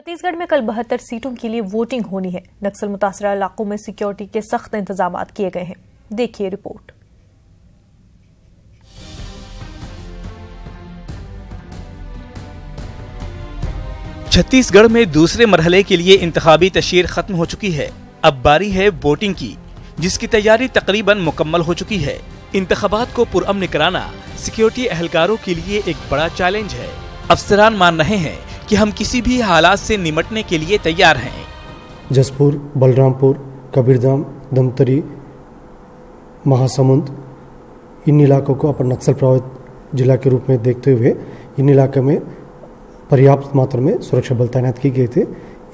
छत्तीसगढ़ में कल 72 सीटों के लिए वोटिंग होनी है। नक्सल मुतासरा इलाकों में सिक्योरिटी के सख्त इंतजाम किए गए हैं। देखिए रिपोर्ट। छत्तीसगढ़ में दूसरे मरहले के लिए इंतखाबी तशहीर खत्म हो चुकी है। अब बारी है वोटिंग की, जिसकी तैयारी तकरीबन मुकम्मल हो चुकी है। इंतखाबात को पुरअमन कराना सिक्योरिटी एहलकारों के लिए एक बड़ा चैलेंज है। अफसरान मान रहे हैं कि हम किसी भी हालात से निपटने के लिए तैयार हैं। जसपुर, बलरामपुर, कबीरधाम, धमतरी, महासमुंद, इन इलाकों को अपन नक्सल प्रभावित जिला के रूप में देखते हुए इन इलाके में पर्याप्त मात्रा में सुरक्षा बल तैनात किए गए थे।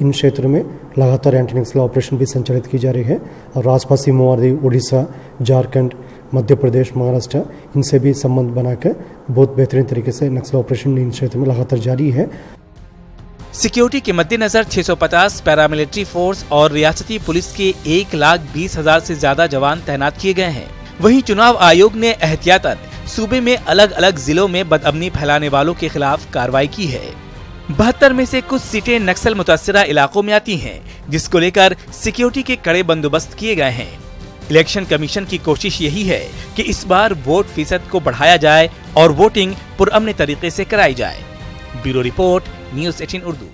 इन क्षेत्रों में लगातार एंटी नक्सल ऑपरेशन भी संचालित की जा रही है और आसपास सीमावर्ती उड़ीसा, झारखंड, मध्य प्रदेश, महाराष्ट्र, इनसे भी संबंध बनाकर बहुत बेहतरीन तरीके से नक्सल ऑपरेशन इन क्षेत्रों में लगातार जारी है। सिक्योरिटी के मद्देनजर 650 पैरामिलिट्री फोर्स और रियासती पुलिस के 1,20,000 से ज्यादा जवान तैनात किए गए हैं। वहीं चुनाव आयोग ने एहतियातन सूबे में अलग अलग जिलों में बदअमनी फैलाने वालों के खिलाफ कार्रवाई की है। 72 में से कुछ सीटें नक्सल मुतासरा इलाकों में आती हैं, जिसको लेकर सिक्योरिटी के कड़े बंदोबस्त किए गए हैं। इलेक्शन कमीशन की कोशिश यही है कि इस बार वोट फीसद को बढ़ाया जाए और वोटिंग पुरअमन तरीके से कराई जाए। Bureau report, news 18 Urdu.